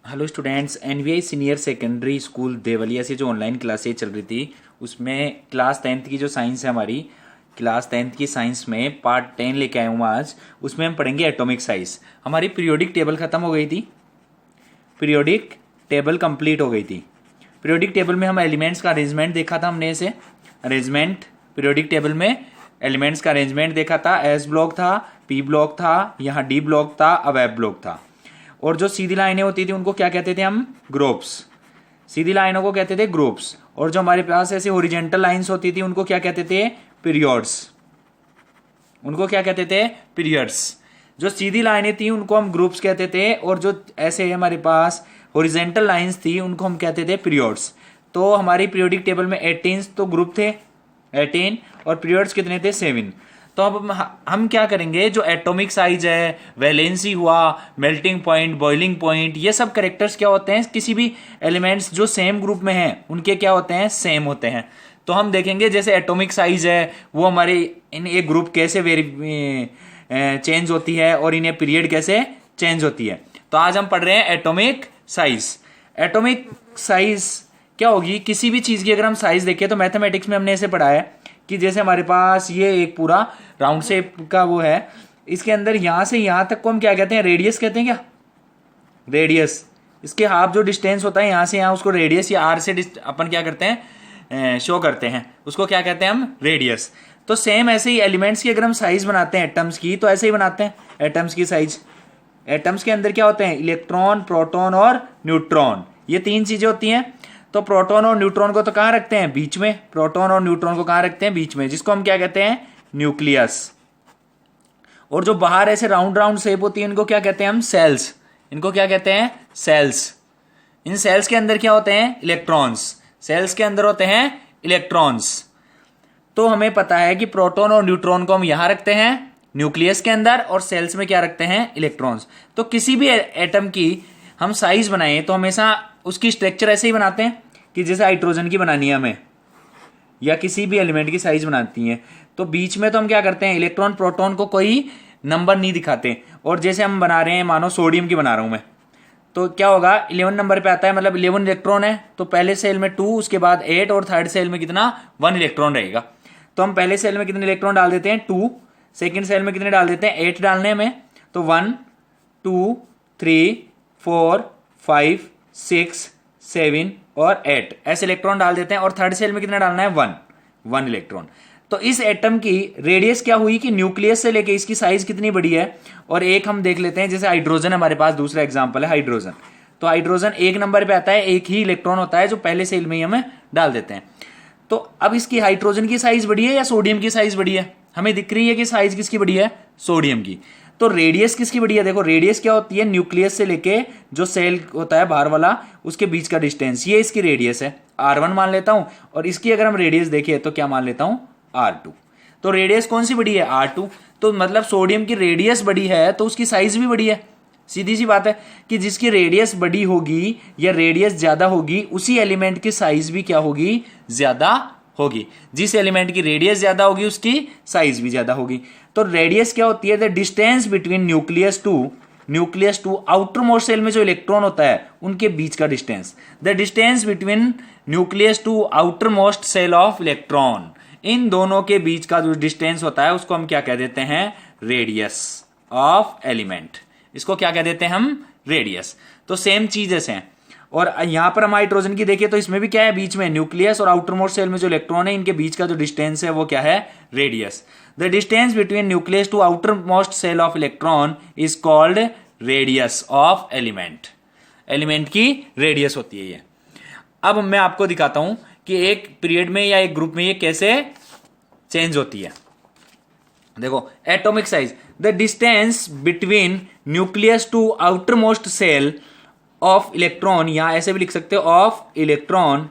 Hello students, NVI senior secondary school Devaliya से जो online classes चल रही थी उसमें क्लास 10th की जो साइंस है हमारी क्लास 10th की साइंस में पार्ट 10 लेके आया हूँ आज। उसमें हम पढ़ेंगे एटॉमिक साइज। हमारी पीरियोडिक टेबल ख़त्म हो गई थी, पीरियोडिक टेबल कंप्लीट हो गई थी। पीरियोडिक टेबल में हम एलिमेंट्स का अरेंजमेंट देखा था, हमने ऐसे अरेंजमेंट पीरियोडिक टेबल में एलिमेंट्स का अरेंजमेंट देखा था। एस ब्लॉक था, पी ब्लॉक था, यहाँ डी ब्लॉक था, अब एफ ब्लॉक था। और जो सीधी लाइनें होती थी उनको क्या कहते थे हम? ग्रुप्स। सीधी लाइनों को कहते थे ग्रुप्स। और जो हमारे पास ऐसे हॉरिजॉन्टल लाइंस होती थी उनको क्या कहते थे? पीरियड्स। उनको क्या कहते थे? पीरियड्स। जो सीधी लाइनें थी उनको हम ग्रुप्स कहते थे, और जो ऐसे हमारे पास हॉरिजॉन्टल लाइंस थी उनको हम कहते थे पीरियड्स। तो हमारी पीरियोडिक टेबल में 18 तो ग्रुप थे, 18, और पीरियड्स कितने थे? 7। तो अब हम क्या करेंगे, जो एटॉमिक साइज है, वैलेंसी हुआ, मेल्टिंग पॉइंट, बॉइलिंग पॉइंट, ये सब कैरेक्टर्स क्या होते हैं? किसी भी एलिमेंट्स जो सेम ग्रुप में हैं उनके क्या होते हैं? सेम होते हैं। तो हम देखेंगे जैसे एटॉमिक साइज है वो हमारे इन एक ग्रुप कैसे चेंज होती है और इन्हें पीरियड कैसे चेंज होती है। तो आज हम पढ़ रहे हैं एटॉमिक साइज। एटॉमिक साइज क्या होगी? किसी भी चीज की अगर हम साइज देखें तो मैथमेटिक्स में हमने ऐसे पढ़ा है कि जैसे हमारे पास ये एक पूरा राउंड शेप का वो है, इसके अंदर यहां से यहां तक को हम क्या कहते हैं? रेडियस कहते हैं क्या? रेडियस। इसके हाफ जो डिस्टेंस होता है यहां से यहां, उसको रेडियस या आर से अपन क्या करते हैं? शो करते हैं, उसको क्या कहते हैं हम? रेडियस। तो सेम ऐसे ही एलिमेंट्स की अगर हम साइज बनाते हैं एटम्स की, तो ऐसे ही बनाते हैं एटम्स की साइज। एटम्स के अंदर क्या होते हैं? इलेक्ट्रॉन, प्रोटॉन और न्यूट्रॉन, ये 3 चीजें होती हैं। तो प्रोटॉन और न्यूट्रॉन को तो कहां रखते हैं? बीच में। प्रोटॉन और न्यूट्रॉन को कहां रखते हैं? बीच में, जिसको हम क्या कहते हैं? न्यूक्लियस। और जो बाहर ऐसे राउंड राउंड शेप होती है इनको क्या कहते हैं हम? सेल्स। इनको क्या कहते हैं? सेल्स। इन सेल्स के अंदर क्या होते हैं? इलेक्ट्रॉन्स। सेल्स के अंदर होते हैं इलेक्ट्रॉन्स। तो हमें पता है कि प्रोटॉन और न्यूट्रॉन को हम यहां रखते हैं न्यूक्लियस के अंदर, और सेल्स में क्या रखते हैं? इलेक्ट्रॉन्स। तो किसी भी एटम की हम साइज बनाए तो हमेशा उसकी स्ट्रक्चर ऐसे ही बनाते हैं कि जैसे हाइड्रोजन की बनानी है हमें, या किसी भी एलिमेंट की साइज बनाती है तो बीच में तो हम क्या करते हैं? इलेक्ट्रॉन प्रोटॉन को कोई नंबर नहीं दिखाते। और जैसे हम बना रहे हैं, मानो सोडियम की बना रहा हूं मैं, तो क्या होगा? 11 नंबर पे आता है, मतलब 11 इलेक्ट्रॉन है, तो पहले सेल में 2, उसके बाद 8, और थर्ड सेल में कितना? 1 इलेक्ट्रॉन रहेगा। तो हम पहले सेल में कितने इलेक्ट्रॉन डाल देते हैं? 2। सेकेंड सेल में कितने डाल देते हैं? 8 डालने में। तो 1 2 3 4 5 6 7 और 8 ऐसे इलेक्ट्रॉन डाल देते हैं। और थर्ड सेल में कितना डालना है? 1 इलेक्ट्रॉन। तो इस एटम की रेडियस क्या हुई कि न्यूक्लियस से लेके इसकी साइज कितनी बड़ी है। और एक हम देख लेते हैं, जैसे हाइड्रोजन हमारे पास दूसरा एग्जांपल है हाइड्रोजन। तो हाइड्रोजन 1 नंबर पे आता है, एक ही इलेक्ट्रॉन होता है जो पहले सेल में ही हमें डाल देते हैं। तो अब इसकी हाइड्रोजन की साइज बड़ी है या सोडियम की साइज बड़ी है? हमें दिख रही है कि साइज किसकी बड़ी है? सोडियम की। तो रेडियस किसकी बड़ी है? देखो रेडियस क्या होती है? न्यूक्लियस से लेके जो सेल होता है बाहर वाला, उसके बीच का डिस्टेंस, ये इसकी रेडियस है। R1 मान लेता हूं, और इसकी अगर हम रेडियस देखें तो क्या मान लेता हूं? R2। तो रेडियस कौन सी बड़ी है? R2। तो मतलब सोडियम की रेडियस बड़ी है तो उसकी साइज भी बड़ी है। सीधी सी बात है कि जिसकी रेडियस बड़ी होगी या रेडियस ज्यादा होगी, उसी एलिमेंट की साइज भी क्या होगी? ज्यादा होगी। जिस एलिमेंट की रेडियस ज्यादा होगी उसकी साइज भी ज्यादा होगी। तो रेडियस क्या होती है? The distance between nucleus to outermost shell में जो इलेक्ट्रॉन होता है उनके बीच का distance. The distance between nucleus to outermost shell of electron, इन दोनों के बीच का जो डिस्टेंस होता है उसको हम क्या कह देते हैं? Radius of element. इसको क्या कह देते हैं हम? रेडियस। तो सेम चीज ऐसे हैं। और यहां पर हम हाइड्रोजन की देखिए तो इसमें भी क्या है? बीच में न्यूक्लियस और आउटर मोस्ट सेल में जो इलेक्ट्रॉन है इनके बीच का जो डिस्टेंस है वो क्या है? Radius. The distance between nucleus to outermost shell of electron is called radius of element. Element की रेडियस होती है ये। अब मैं आपको दिखाता हूं कि एक पीरियड में या एक ग्रुप में ये कैसे चेंज होती है। देखो atomic size, the distance between nucleus to outermost shell of electron, यहां ऐसे भी लिख सकते हो, of electron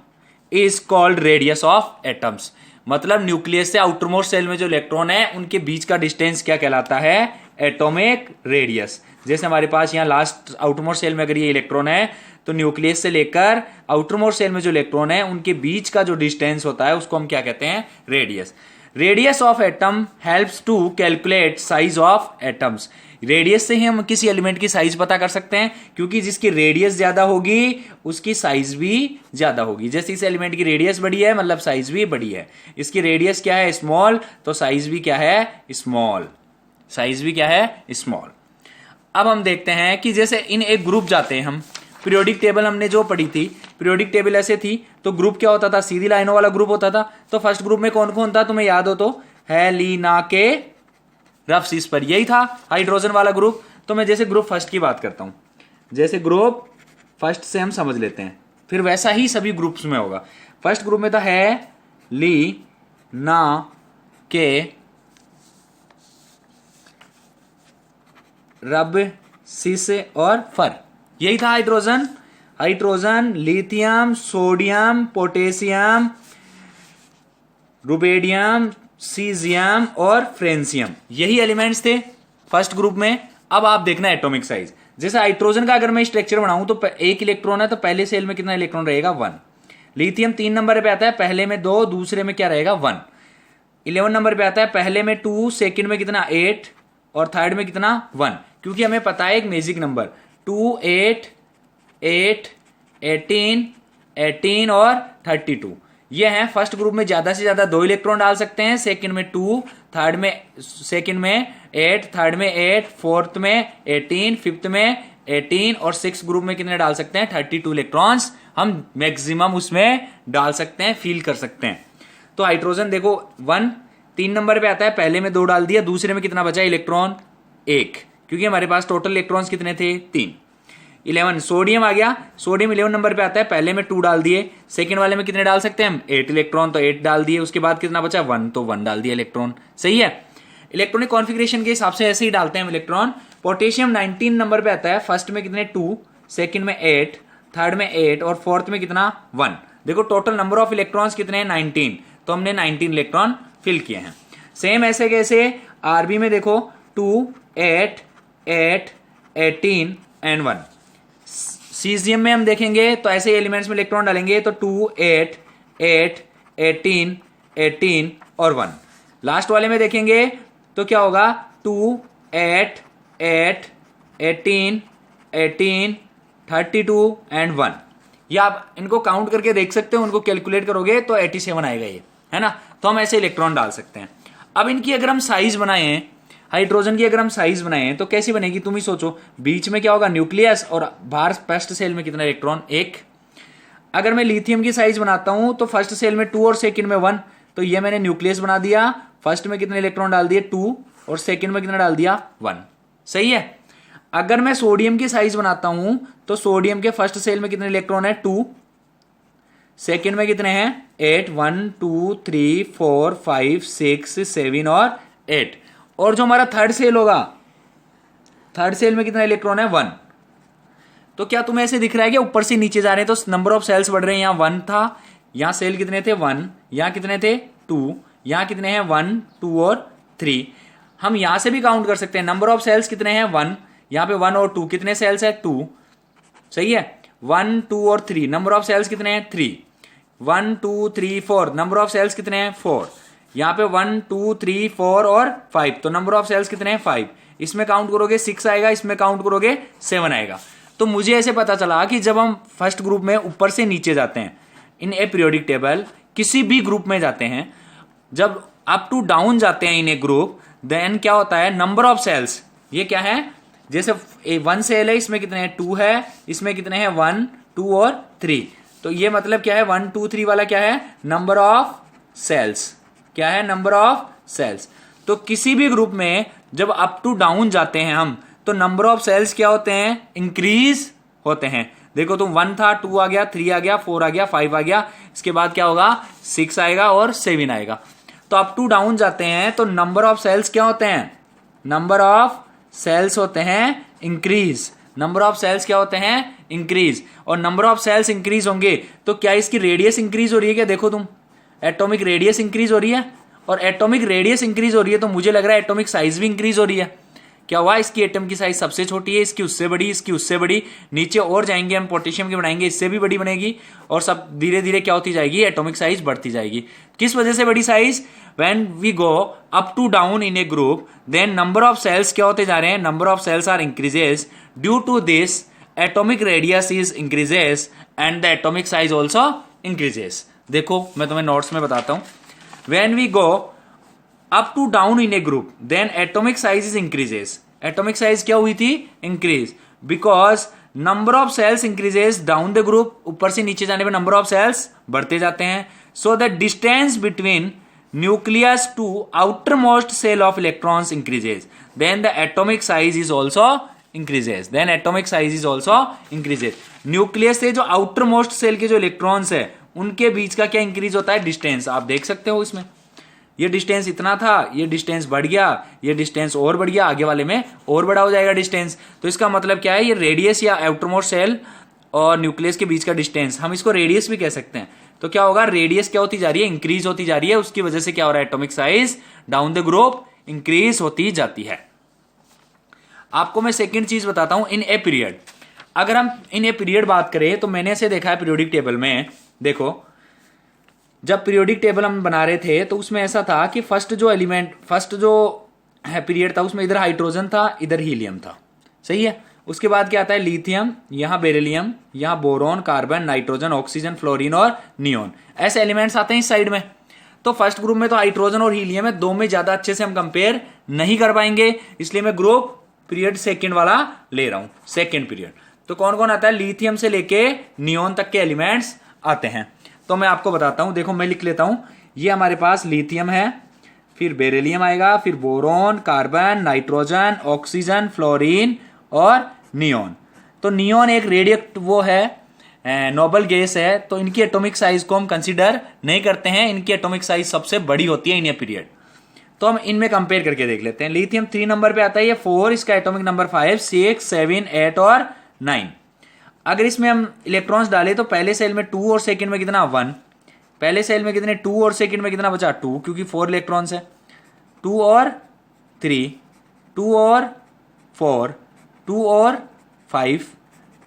is called radius of atoms. मतलब न्यूक्लियस से आउटर मोस्ट सेल में जो इलेक्ट्रॉन है उनके बीच का डिस्टेंस क्या कहलाता है? Atomic radius. जैसे हमारे पास यहाँ लास्ट आउटर मोस्ट सेल में अगर ये इलेक्ट्रॉन है तो न्यूक्लियस से लेकर आउटर मोस्ट सेल में जो इलेक्ट्रॉन है उनके बीच का जो डिस्टेंस होता है उसको हम क्या कहते हैं? Radius. Radius of atom helps to calculate size of atoms. Radius से ही हम किसी एलिमेंट की साइज पता कर सकते हैं, क्योंकि जिसकी रेडियस ज्यादा होगी उसकी साइज भी ज्यादा होगी। जैसे इस एलिमेंट की रेडियस बड़ी है मतलब साइज भी बड़ी है। इसकी रेडियस क्या है, स्मॉल, तो साइज भी क्या है, स्मॉल। साइज भी क्या है, स्मॉल। अब हम देखते हैं कि जैसे इन एक ग्रुप जाते हैं हम, पीरियोडिक टेबल हमने जो पढ़ी थी, पीरियोडिक टेबल ऐसे थी, तो ग्रुप क्या होता था, सीधी लाइनों वाला ग्रुप होता था। तो फर्स्ट ग्रुप में कौन कौन था, तुम्हें याद हो तो, हेलिना के रफ सीस पर, यही था हाइड्रोजन वाला ग्रुप। तो मैं जैसे ग्रुप फर्स्ट की बात करता हूं, जैसे ग्रुप फर्स्ट से हम समझ लेते हैं, फिर वैसा ही सभी ग्रुप्स में होगा। फर्स्ट ग्रुप में था ली ना के रब सीस और फर, यही था hydrogen. Hydrogen, lithium, sodium, potassium, rubidium, caesium और फ्रेंसियम, यही एलिमेंट्स थे फर्स्ट ग्रुप में। अब आप देखना एटॉमिक साइज। जैसे हाइड्रोजन का अगर मैं स्ट्रक्चर बनाऊं तो एक इलेक्ट्रॉन है, तो पहले सेल में कितना इलेक्ट्रॉन रहेगा, 1। लिथियम 3 नंबर पे आता है, पहले में 2, दूसरे में क्या रहेगा, 1। 11 नंबर पे आता है, पहले में 2, सेकंड में कितना, 8 और थर्ड में कितना, 1। क्योंकि हमें पता है एक मैजिक नंबर 2, 8, 8, 18, 18 और 32, ये हैं। फर्स्ट ग्रुप में ज्यादा से ज्यादा 2 इलेक्ट्रॉन डाल सकते हैं, सेकंड में 2, थर्ड में, सेकंड में 8, थर्ड में 8, फोर्थ में 18, फिफ्थ में 18 और सिक्स ग्रुप में कितने डाल सकते हैं, 32 इलेक्ट्रॉन्स हम मैक्सिमम उसमें डाल सकते हैं, फील कर सकते हैं। तो हाइड्रोजन देखो 1 3 नंबर पे आता है, पहले में 2 डाल दिया, दूसरे में कितना बचा इलेक्ट्रॉन, 1, क्योंकि हमारे पास टोटल इलेक्ट्रॉन्स कितने थे, 3। 11 सोडियम आ गया, सोडियम 11 नंबर पे आता है, पहले में 2 डाल दिए, सेकंड वाले में कितने डाल सकते हैं हम, 8 इलेक्ट्रॉन, तो 8 डाल दिए, उसके बाद कितना बचा 1, तो 1 डाल दिया इलेक्ट्रॉन। सही है, इलेक्ट्रॉनिक कॉन्फ़िगरेशन के हिसाब से ऐसे ही डालते हैं हम इलेक्ट्रॉन। पोटेशियम 19 नंबर पे आता है, फर्स्ट में कितने 2, सेकंड में 8, थर्ड में 8 और फोर्थ में कितना 1। देखो टोटल नंबर ऑफ इलेक्ट्रॉन्स कितने हैं, 19, तो हमने 19 इलेक्ट्रॉन फिल किए हैं। सेम ऐसे कैसे आरबी में देखो 2, 8, 8, 18 एंड 1। सीजियम में हम देखेंगे तो ऐसे एलिमेंट्स में इलेक्ट्रॉन डालेंगे तो 2, 8, 8, 18, 18 और 1। लास्ट वाले में देखेंगे तो क्या होगा 2, 8, 8, 18, 18, 32 एंड 1। ये आप इनको काउंट करके देख सकते हो, उनको कैलकुलेट करोगे तो 87 आएगा ये, है ना। तो हम ऐसे इलेक्ट्रॉन डाल सकते हैं। अब इनकी अगर हम साइज बनाए, हाइड्रोजन की अगर हम साइज बनाए तो कैसी बनेगी, तुम ही सोचो। बीच में क्या होगा, न्यूक्लियस, और बाहर फर्स्ट सेल में कितना इलेक्ट्रॉन, 1। अगर मैं लिथियम की साइज बनाता हूं तो फर्स्ट सेल में 2 और सेकंड में 1, तो ये मैंने न्यूक्लियस बना दिया, फर्स्ट में कितने इलेक्ट्रॉन डाल दिए 2 और सेकंड में कितना डाल दिया 1। सही है। अगर मैं सोडियम की साइज बनाता हूं तो सोडियम के फर्स्ट सेल में कितने इलेक्ट्रॉन है 2, सेकंड में कितने हैं 8, 1, 2, 3, 4, 5, 6, 7 और 8। और जो हमारा थर्ड सेल होगा, थर्ड सेल में कितना इलेक्ट्रॉन है 1। तो क्या तुम्हें ऐसे दिख रहा है कि ऊपर से नीचे जा रहे हैं, तो नंबर ऑफ सेल्स बढ़ रहे हैं। यहां 1 था, यहां सेल कितने थे 1, यहां कितने थे 2, यहां कितने हैं 1, 2 और 3। हम यहां से भी काउंट कर सकते हैं, नंबर ऑफ सेल्स कितने हैं 1, यहां पे 1 और 2, कितने सेल्स है 2। सही है, 1, 2 और 3, नंबर ऑफ सेल्स कितने हैं 3, 1, 2, 3, 4, नंबर ऑफ सेल्स कितने हैं 4। यहां पे 1, 2, 3, 4 और 5, तो नंबर ऑफ सेल्स कितने हैं 5। इसमें काउंट करोगे 6 आएगा, इसमें काउंट करोगे 7 आएगा। तो मुझे ऐसे पता चला कि जब हम फर्स्ट ग्रुप में ऊपर से नीचे जाते हैं इन ए पीरियोडिक टेबल, किसी भी ग्रुप में जाते हैं, जब अप टू डाउन जाते हैं इन ए ग्रुप, देन क्या होता है, नंबर ऑफ सेल्स, ये क्या है, जैसे 1 सेल है, इसमें कितने हैं 2 है, इसमें कितने हैं 1, 2 और 3। तो ये मतलब क्या है 1, 2, 3 वाला क्या है, नंबर ऑफ सेल्स, क्या है, नंबर ऑफ सेल्स। तो किसी भी ग्रुप में जब अप टू डाउन जाते हैं हम, तो नंबर ऑफ सेल्स क्या होते हैं, इंक्रीज होते हैं। देखो तुम 1 था, 2 आ गया, 3 आ गया, 4 आ गया, 5 आ गया, इसके बाद क्या होगा 6 आएगा और 7 आएगा। तो अप टू डाउन जाते हैं तो नंबर ऑफ सेल्स क्या होते हैं, नंबर ऑफ सेल्स होते हैं इंक्रीज। नंबर ऑफ सेल्स क्या होते हैं, इंक्रीज। और नंबर ऑफ सेल्स इंक्रीज होंगे तो क्या इसकी रेडियस इंक्रीज हो रही है क्या, देखो तुम, एटॉमिक रेडियस इंक्रीज हो रही है, और एटॉमिक रेडियस इंक्रीज हो रही है तो मुझे लग रहा है एटॉमिक साइज भी इंक्रीज हो रही है। क्या हुआ, इसकी एटम की साइज सबसे छोटी है, इसकी उससे बड़ी, इसकी उससे बड़ी, नीचे और जाएंगे हम पोटेशियम की बनाएंगे, इससे भी बड़ी बनेगी, और सब धीरे धीरे क्या होती जाएगी, एटॉमिक साइज बढ़ती जाएगी। किस वजह से बड़ी size, when we go up to down in a group then number of shells क्या होते जा रहे हैं, number of shells are increases, due to this atomic radius is increases and the atomic size also increases. देखो मैं तुम्हें notes में बताता हूं, when we go up to down in a group then atomic size is increases, atomic size क्या हुई थी, increase, because number of shells increases down the group, ऊपर से नीचे जाने पे नंबर ऑफ सेल्स बढ़ते जाते हैं, so the distance between nucleus to outermost shell of electrons increases, then the atomic size is also increases, then atomic size is also increases. Nucleus से जो आउटर मोस्ट सेल के जो electrons है उनके बीच का क्या इंक्रीज होता है, डिस्टेंस, आप देख सकते हो इसमें, ये डिस्टेंस इतना था, ये डिस्टेंस बढ़ गया, ये डिस्टेंस और बढ़ गया, आगे वाले में और बड़ा हो जाएगा डिस्टेंस। तो इसका मतलब क्या है, ये रेडियस या आउटरमोस्ट सेल और न्यूक्लियस के बीच का डिस्टेंस, हम इसको रेडियस भी कह सकते हैं। तो क्या होगा, रेडियस क्या होती जा रही है, इंक्रीज होती जा रही है, उसकी वजह से क्या हो रहा है, atomic size down the group increase होती जाती है। आपको मैं सेकेंड चीज बताता हूं, इन ए पीरियड, अगर हम इन ए पीरियड बात करें तो मैंने ऐसे देखा है पीरियोडिक टेबल में, देखो जब पीरियोडिक टेबल हम बना रहे थे तो उसमें ऐसा था कि फर्स्ट जो एलिमेंट, फर्स्ट जो है पीरियड था उसमें इधर हाइड्रोजन था, इधर हीलियम था, सही है। उसके बाद क्या आता है, लिथियम, यहां बेरिलियम, यहां boron, carbon, nitrogen, oxygen, fluorine और नियोन, ऐसे एलिमेंट्स आते हैं इस साइड में। तो फर्स्ट ग्रुप में तो हाइड्रोजन और हीलियम है, दो में ज्यादा अच्छे से हम कंपेयर नहीं कर पाएंगे, इसलिए मैं ग्रुप पीरियड सेकेंड वाला ले रहा हूं, सेकेंड पीरियड। तो कौन कौन आता है, लिथियम से लेके नियोन तक के एलिमेंट्स आते हैं। तो मैं आपको बताता हूं, देखो मैं लिख लेता हूं, ये हमारे पास लिथियम है, फिर बेरिलियम आएगा, फिर boron, carbon, nitrogen, oxygen, fluorine और नियोन। तो नियोन एक रेडिएक्ट वो है, नोबल गैस है, तो इनकी एटॉमिक साइज को हम कंसीडर नहीं करते हैं, इनकी एटॉमिक साइज सबसे बड़ी होती है इन ये पीरियड। तो हम इनमें कंपेयर करके देख लेते हैं। लिथियम 3 नंबर पे आता है, ये 4, इसका एटॉमिक नंबर 5, 6, 7, 8 और 9। अगर इसमें हम इलेक्ट्रॉन्स डालें तो पहले सेल में 2 और सेकंड में कितना 1, पहले सेल में कितने 2 और सेकंड में कितना बचा 2, क्योंकि 4 इलेक्ट्रॉन्स है, 2 और 3, 2 और 4, 2 और 5,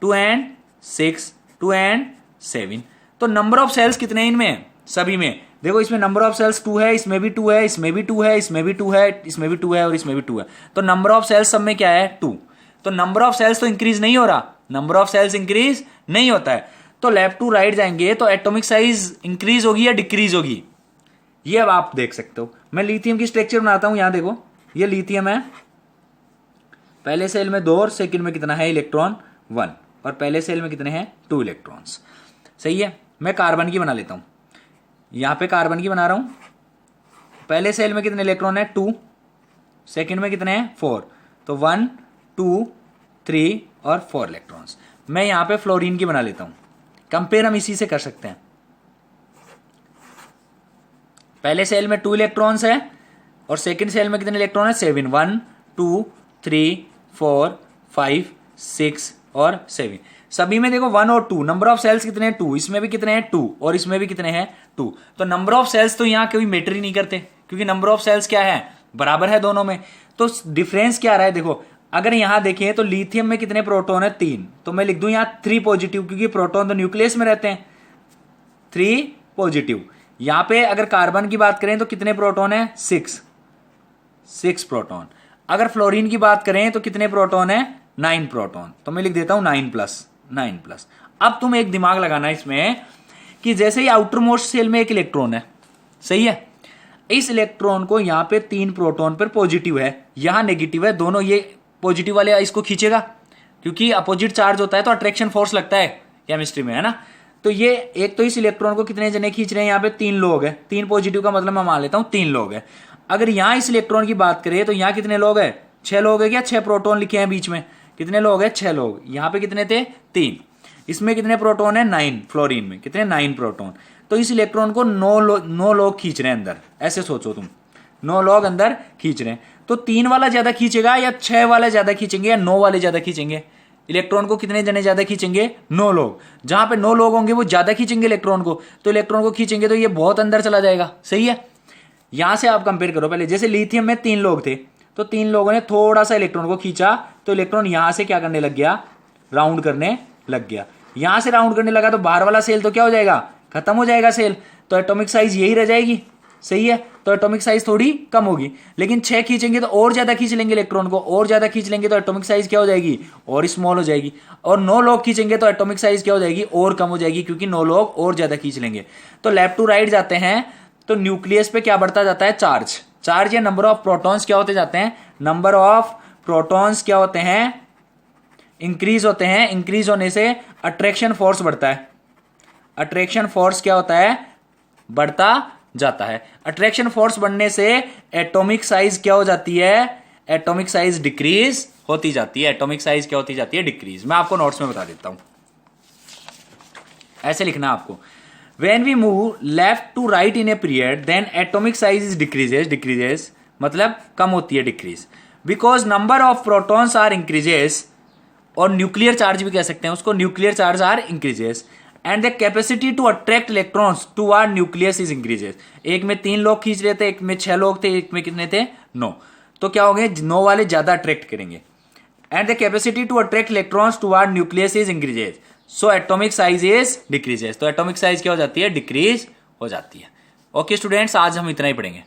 2 एंड 6, 2 एंड 7। तो नंबर ऑफ सेल्स कितने इनमें, सभी में देखो, इसमें नंबर ऑफ सेल्स 2 है, इसमें भी 2 है, इसमें भी 2 है, इसमें भी 2 है, इसमें भी 2 है और इसमें भी 2 है। तो नंबर ऑफ सेल्स सब में क्या है, 2। तो नंबर ऑफ सेल्स तो इंक्रीज नहीं हो रहा, नंबर ऑफ सेल्स इंक्रीज नहीं होता है। तो लेफ्ट टू राइट जाएंगे तो एटॉमिक साइज इंक्रीज होगी या डिक्रीज होगी, ये अब आप देख सकते हो। मैं लिथियम की स्ट्रक्चर बनाता हूं, यहां देखो ये लिथियम है, पहले सेल में 2 और सेकंड में कितना है इलेक्ट्रॉन 1, और पहले सेल में कितने हैं 2 इलेक्ट्रॉन्स, सही है। मैं कार्बन की बना लेता हूं, यहां पे कार्बन की बना रहा हूं, पहले सेल में कितने इलेक्ट्रॉन है 2, सेकंड में कितने हैं 4, तो 1, 2, 3 और 4 इलेक्ट्रॉन्स। मैं यहां पे फ्लोरीन की बना लेता हूं, कंपेयर हम इसी से कर सकते हैं। पहले सेल में 2 इलेक्ट्रॉन्स है और सेकंड सेल में कितने इलेक्ट्रॉन है 7, 1, 2, 3, 4, 5, 6 और 7। सभी में देखो 1 और 2, नंबर ऑफ सेल्स कितने हैं 2, इसमें भी कितने हैं 2 और इसमें भी कितने हैं 2। तो नंबर ऑफ सेल्स तो यहां कोई मैटर ही नहीं करते, क्योंकि नंबर ऑफ सेल्स क्या है, बराबर है दोनों में। तो डिफरेंस क्या आ रहा है, देखो अगर यहां देखें तो लिथियम में कितने प्रोटॉन है 3, तो मैं लिख दूं यहां 3 पॉजिटिव, क्योंकि प्रोटॉन तो न्यूक्लियस में रहते हैं, 3 पॉजिटिव। यहां पे अगर कार्बन की बात करें तो कितने प्रोटॉन है 6 प्रोटॉन। अगर फ्लोरीन की बात करें तो कितने प्रोटॉन है 9 प्रोटॉन, तो मैं लिख देता हूं 9 प्लस। अब तुम एक दिमाग लगाना इसमें कि जैसे ही आउटर मोस्ट सेल में एक इलेक्ट्रॉन है, सही है, इस इलेक्ट्रॉन को यहां पे 3 प्रोटॉन पर पॉजिटिव है, यहां नेगेटिव है, दोनों ये पॉजिटिव वाले इसको खींचेगा, क्योंकि अपोजिट चार्ज होता है तो अट्रैक्शन फोर्स लगता है केमिस्ट्री में, है ना। तो ये एक तो इस इलेक्ट्रॉन को कितने जने खींच रहे हैं, यहाँ पे 3 लोग हैं, 3 पॉजिटिव का मतलब मैं मान लेता हूं 3 लोग हैं। अगर यहां इस इलेक्ट्रॉन की बात करें तो यहां कितने लोग हैं 6 लोग हैं, क्या 6 प्रोटॉन लिखे हैं बीच में, कितने लोग हैं 6 लोग। यहां पे कितने थे 3, इसमें कितने प्रोटॉन है 9, फ्लोरीन में कितने 9 प्रोटॉन। तो इस इलेक्ट्रॉन को 9 लोग खींच रहे हैं अंदर, ऐसे सोचो तुम, 9 लोग अंदर खींच रहे हैं। तो 3 वाला ज्यादा खींचेगा या 6 वाला ज्यादा खींचेंगे या 9 वाले ज्यादा खींचेंगे, इलेक्ट्रॉन को कितने जने ज्यादा खींचेंगे 9 लोग। जहां पे 9 लोग होंगे वो ज्यादा खींचेंगे इलेक्ट्रॉन को, तो इलेक्ट्रॉन को खींचेंगे तो ये बहुत अंदर चला जाएगा, सही है। यहां से आप कंपेयर करो, पहले जैसे लिथियम में 3 लोग थे तो 3 लोगों ने थोड़ा सा इलेक्ट्रॉन को खींचा तो इलेक्ट्रॉन यहां से क्या करने लग गया, राउंड करने लग गया। यहां से राउंड करने लगा तो बाहर वाला सेल तो क्या हो जाएगा, खत्म हो जाएगा सेल, तो एटॉमिक साइज यही रह जाएगी, सही है। तो एटॉमिक साइज थोड़ी कम होगी, लेकिन 6 खींचेंगे तो और ज्यादा खींच लेंगे इलेक्ट्रॉन को, और ज्यादा खींच लेंगे तो एटॉमिक साइज क्या हो जाएगी, और स्मॉल हो जाएगी। और 9 लोग खींचेंगे तो एटॉमिक साइज क्या हो जाएगी, और कम हो जाएगी, क्योंकि 9 लोग और ज्यादा खींच लेंगे। तो लेफ्ट टू राइट जाते हैं तो न्यूक्लियस पे क्या बढ़ता जाता है, चार्ज। चार्ज या नंबर ऑफ प्रोटॉन्स क्या होते जाते हैं, नंबर ऑफ प्रोटॉन्स क्या होते हैं, इंक्रीज होते हैं। इंक्रीज होने से अट्रैक्शन फोर्स बढ़ता है, अट्रैक्शन फोर्स क्या होता है, बढ़ता जाता है। अट्रैक्शन फोर्स बढ़ने से एटॉमिक साइज क्या हो जाती है, एटॉमिक साइज डिक्रीज होती जाती है। एटॉमिक साइज क्या होती जाती है, डिक्रीज। मैं आपको नोट्स में बता देता हूं, ऐसे लिखना आपको। When we move left to right in a period, then atomic size is decreases, मतलब कम होती है, decrease, because number of protons are increases, और न्यूक्लियर चार्ज भी कह सकते हैं उसको, nuclear charge are increases, and the capacity to attract electrons to our nucleus is increases. एक में 3 लोग खींच रहे थे, एक में 6 लोग थे, एक में कितने थे, 9, तो क्या होंगे, 9 वाले ज्यादा अट्रैक्ट करेंगे। And the capacity to attract electrons to our nucleus is increases, so atomic size is decreases. तो एटॉमिक साइज क्या हो जाती है, डिक्रीज हो जाती है। ओके स्टूडेंट्स, आज हम इतना ही पढ़ेंगे।